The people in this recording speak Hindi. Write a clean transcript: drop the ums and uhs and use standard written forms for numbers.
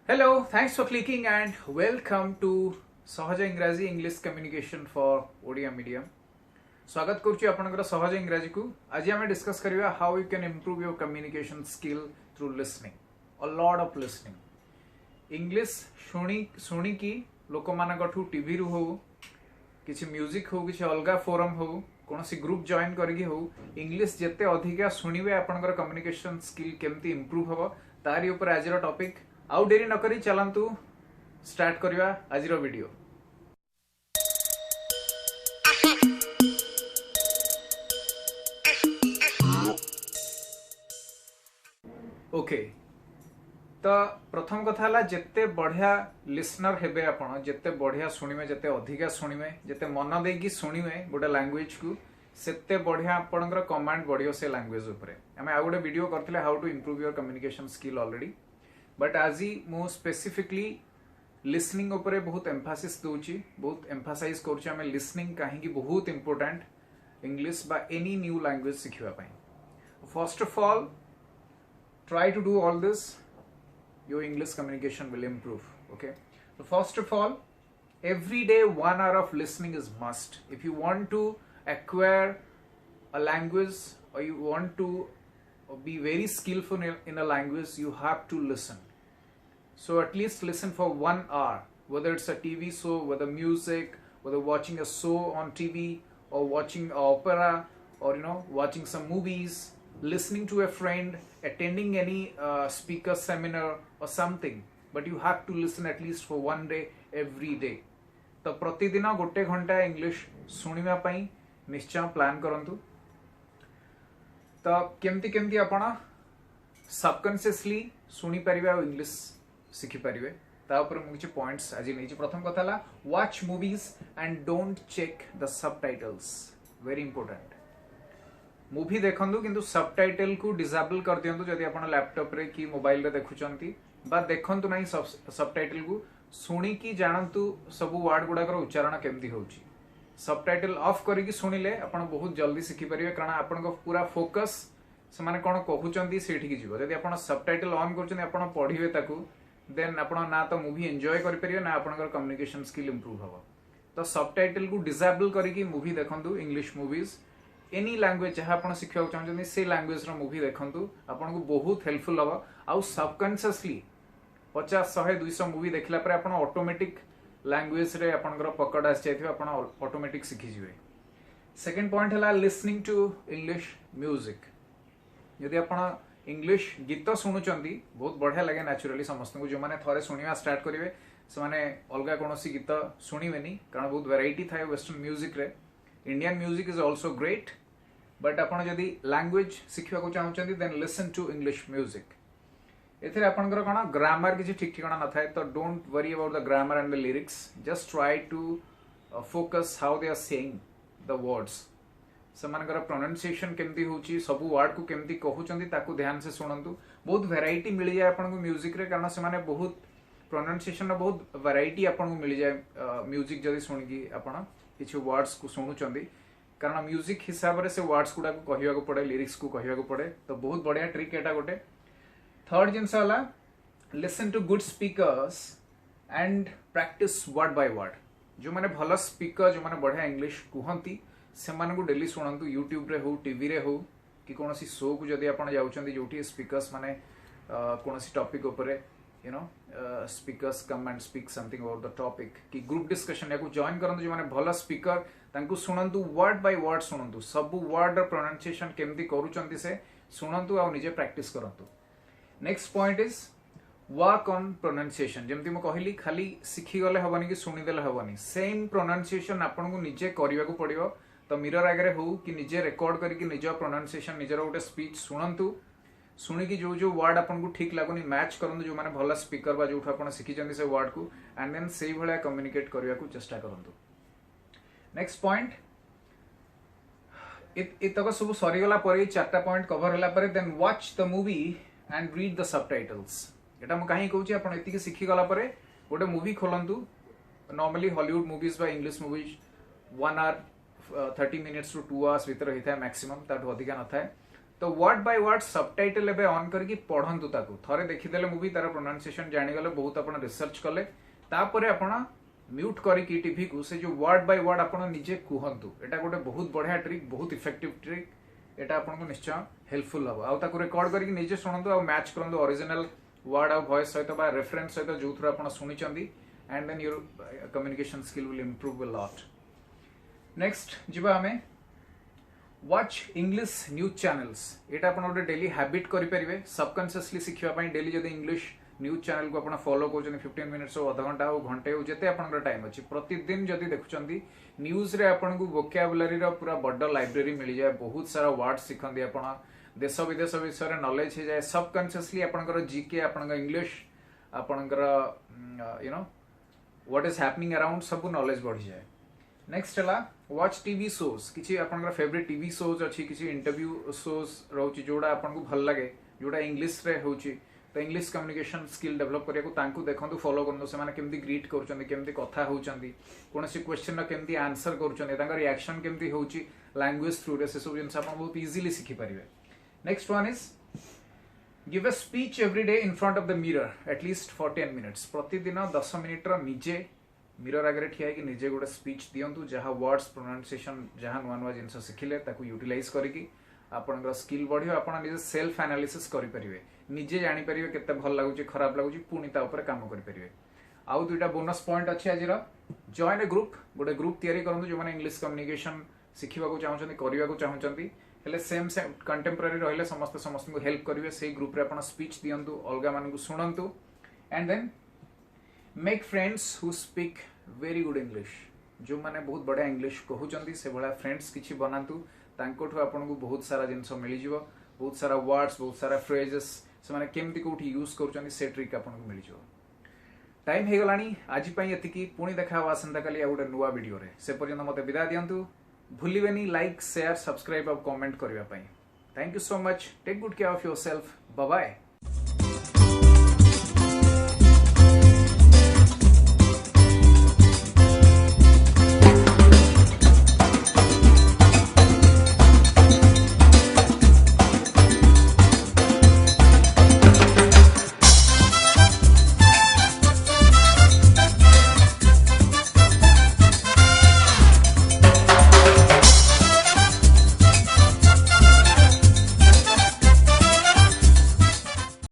Hello, thanks for clicking and welcome to Sahaja Ingraji English Communication for Odia Medium. स्वागत करुच्ची आपनकर सहज इंग्राजी को आज आम डिस्कस करिया how you can improve your communication skill through listening a lot of listening English शुणी की लोक मानकठू टीवी रु हो किसी म्यूजिक हो किसी अलगा फोरम हो कौन सी ग्रुप जॉइन करके हो इंग्लिश जिते अधिका शुणिबे आपनकर कम्युनिकेशन स्किल केमती इम्प्रूव हबो तारी ऊपर आजिर टॉपिक आउ डेरी न करी चलंतु स्टार्ट करिया आजिर वीडियो। ओके तो प्रथम कथा है जिते बढ़िया लिसनर हेबे आपण जिते बढ़िया शुणिबे जिते अधिका शुणिबे जिते मन देकी शुणिबे गोटे लैंग्वेज को सेते बढ़िया आपणकर कमांड बढ़ियो से लैंग्वेज ऊपर आमे आ गोटे वीडियो करथिले how to improve your communication skill already but आज मु स्पेसिफिकली लिसनिंग ऊपर बहुत एम्फासिस दोची बहुत एम्फासाइज करछि आमे लिसनिंग काहेकि बहुत इंपोर्टेंट इंग्लिश बा एनी न्यू लैंग्वेज सिखिबा पई। First of all try to do all this, your English communication will improve. Okay, so first of all, every day 1 hour of listening is must. If you want to acquire a language or you want to be very skillful in a language, you have to listen. So at least listen for 1 hour, whether it's a TV show, whether music, whether watching a show on TV or watching opera or watching some movies, listening to a friend, attending any speaker seminar or something, but you have to listen at least for 1 day every day. तो प्रतिदिन गोटे घंटा इंग्लिश सुनिबा पई निश्चय प्लान करंतु। तो केमती केमती आपण सबकॉन्शियसली सुनी परिबा और इंग्लिश सिखि परिबे ता ऊपर मु किछ पॉइंट्स आज नै छी। प्रथम कथा ला watch movies and don't check the subtitles, very important. Movie देखंतु किंतु सबटाइटल को डिसेबल कर दियंतु जदि आपण लैपटॉप रे कि मोबाइल रे देखुचंती बा देखंतु नाही सबटाइटल को सुनी की जानंतु सब वर्ड गुडाकर उच्चारण केमती होउची। सबटाइटल ऑफ करिकि सुनिले आपण बहुत जल्दी सिखि परिबे कारण आपण को पूरा फोकस से माने कोन कहउचंती सेठी की जीवो। जदि आपण सबटाइटल ऑन करचंती आपण पढिबे ताकू देन आपण ना तो मूवी एन्जॉय करि परिबे ना आपण कम्युनिकेशन स्किल इंप्रूव हबो। तो सबटाइटल को डिसेबल करिकि मूवी देखंतु इंग्लिश मूवीज एनी लैंग्वेज जहाँ आप शिखा चाहते से लैंग्वेज मूवी देखंतु आपन को बहुत हेल्पफुल हम आउ सबकॉन्शियसली 50-100-200 मूवी देखला पर आपन ऑटोमेटिक लैंग्वेज रे आपनकर पकड़ आस जाय आपन ऑटोमेटिक सिखि जिवे। सेकंड पॉइंट है लिसनिंग टू इंग्लिश म्यूजिक। यदि आपन इंग्लिश गीत सुनुचंती बहुत बढ़िया लगे नेचुरली समस्त को जो माने थरे सुनिया स्टार्ट करिवे से माने अलगा कोनोसी गीत सुनिवेनी कारण बहुत वैरायटी थाए वेस्टर्न म्यूजिक रे। Indian music is also great but आपन जदि लैंग्वेज शिखा को चाहते then listen to English music. एथरे आपनकर कोन ग्रामर किछि ठीक ठिकाना न थाए तो don't worry about the grammar and the lyrics, just try to focus how they are saying the words. समानकर प्रोनाउंसिएशन केमती होची सब वर्ड को केमती कहउचंती ताकू ध्यान से सुनंतु। बहुत वैरायटी मिल जाय आपन को म्यूजिक रे कारण से माने बहुत प्रोनाउंसिएशन रे बहुत वैरायटी आपन को मिल जाय म्यूजिक जदि सुनकी आपन किछि वर्ड्स को सुनुचंती कारण म्यूजिक हिसाब से वर्ड्स गुडा को कहवा को पड़े, लिरिक्स को कहवा को पड़े। तो बहुत बढ़िया ट्रिक एटा गोटे। थर्ड जिनस वाला listen to good speakers and practise word by word. जो माने भल स्पीकर जो माने बढ़िया इंग्लिश कहती से माने को डेली सुनंतु यूट्यूब रे हो टीवी रे हो कि कौन सी शो को जदि आपण जाउचंती जोठी स्पीकर्स माने कौन सी टॉपिक ऊपर speakers come and speak something about the topic कि ग्रुप डिस्कशन या को जॉइन करंतु जो माने भल स्पीकर तांको सुनंतु वर्ड बाय वर्ड सुनंतु सब वर्ड र प्रोनाउंसिएशन केमती करूचंती से सुनंतु आ निजे प्रैक्टिस करंतु। Next point is work on pronunciation. जेमती म कहली खाली सिखि गले हबनी कि सुनि देले हबनी, सेम प्रोनाउंसिएशन आपन को निजे करिवा को पड़ियो। तो मिरर आगे हो कि निजे रिकॉर्ड करके निज प्रोनाउंसिएशन निजर गोटे स्पीच सुनंतु सुनिकी जो जो वर्ड आपन को ठीक लागुनी मैच करंतु जो माने भला स्पीकर बा जोठ आपन सिखिचंती से वर्ड को एंड देन सेही भला कम्युनिकेट करिवा को चेष्टा करंतु। नेक्स्ट पॉइंट इतक सब सरीगला पर 4टा पॉइंट कवर होला पर then watch the movie and read the subtitles. एटा म काहे कहूची आपन एतिकी सिखि गला पर गोटे मूवी खोलंतु नॉर्मली हॉलीवुड मूवीज बा English movies 1 hour 30 minutes to 2 hours भीतर होता है मैक्सिमम, ताठू अधिका न थाए। तो वर्ड बाय वर्ड सबटाइटल एबे ऑन करके पढ़ंतु ताकू, थरे देखिदेले मूवी तार प्रोनाउंसिएशन जानिगले, बहुत आपण रिसर्च कले, तापरे आपण म्यूट करके टीवी को से जो वर्ड बाय वर्ड आपण निजे कुहंतु। एटा गोटे बहुत बढ़िया ट्रिक, बहुत इफेक्टिव ट्रिक, एटा आपनको निश्चय हेल्पफुल हबो। आ ताकू रिकॉर्ड करके निजे सुनंतु आ मैच करंतु ओरिजिनल वर्ड आ वॉइस सहित बा रेफरेंस सहित जो थ्रू आपण सुनिचंदी, and then your communication skill will improve a lot. Next जिबा हमें वॉच इंग्लिश न्यूज चैनल्स। एटा आपण गोटे डेली हैबिट करि परिबे सबकॉन्शियसली सिखिबा पई। डेली जदि इंग्लिश न्यूज चैनल को आपण फॉलो करछन 15 मिनिट्स हो, आधा घंटा हो, घंटे हो, जते आपण टाइम अछि, प्रतिदिन जदि देखुचंदी न्यूज रे आपण को वोकैबुलरी रो पूरा बड़ लाइब्रेरी मिल जाए, बहुत सारा वर्ड सिखंदी आपण, देश विदेश विषय रे नॉलेज हो जाए, सबकॉन्शियसली आपनकर जीके, आपनकर इंग्लिश, आपनकर you know what is happening around सब नॉलेज बढ़ी जाए। नेक्स्ट हला वॉच टीवी शोज। किसी आपनकर फेवरेट टीवी शोज अच्छी, किसी इंटरव्यू शोज रोची जोड़ा आपनको भल लगे, जोड़ा इंग्लिश रे होची, तो इंग्लिश कम्युनिकेशन स्किल डेवलप करिया को तांकु देखंतु, फॉलो करंतु, से माने केमदी ग्रीट करूचंदी, केमदी कथा होउचंदी, कोनसी क्वेश्चन रा केमदी आंसर करूचंदी, तांकर रिएक्शन केमदी होउची लैंग्वेज थ्रू रे, से सब जिंस आपण बहुत इजीली सिखि परिबे। Next one is give a speech every day in front of the mirror at least for 10 minutes. प्रतिदिन 10 मिनिट रो निजे मिरर आगे ठिया कि निजे गोटे स्पीच दियंतु, जहाँ वर्ड्स प्रोनाउंसिएशन जहाँ नुआ नुआ जिनस शिखिले ताकू यूटिलाइज करके आपनकर स्किल बढ़ियो, आपण निजे सेल्फ एनालिसिस करि परिबे, निजे जानि परिबे केते भल लागुची, खराब लागुची, पुनी ता ऊपर काम करि परिबे। आउ दुटा बोनस पॉइंट अछि आजिरा, जॉइन ए ग्रुप, गोटे ग्रुप तयारी करंतु जो माने इंग्लिश कम्युनिकेशन सिखिबा को चाहउछंती, करिबा को चाहउछंती, हेले सेम सेम कंटेम्पररी रहले समस्त को हेल्प करिवे, सेही ग्रुप रे आपण स्पीच दियंतु, अलगा मानकु सुनंतु, and then make friends who speak very good English. जो माने बहुत बढ़िया इंग्लिश कहउचंती से भला फ्रेंड्स किछि बनातु, तांकोठु आपनको बहुत सारा जिंस मिल जिवो, बहुत सारा वर्ड्स, बहुत सारा फ्रेजेस से माने केमती कोठी यूज करूचंती, से ट्रिक आपनको मिल जिवो। टाइम हे गलानी आज पई एतिकी, पुणी देखा हवा आसंता काली आ गोटे नुवा वीडियो रे। से पर्यंत मते विदा दियंतु, भूलिबेनी लाइक शेयर सब्सक्राइब और कमेंट करबा पई। Thank you so much, take good care of yourself, bye bye.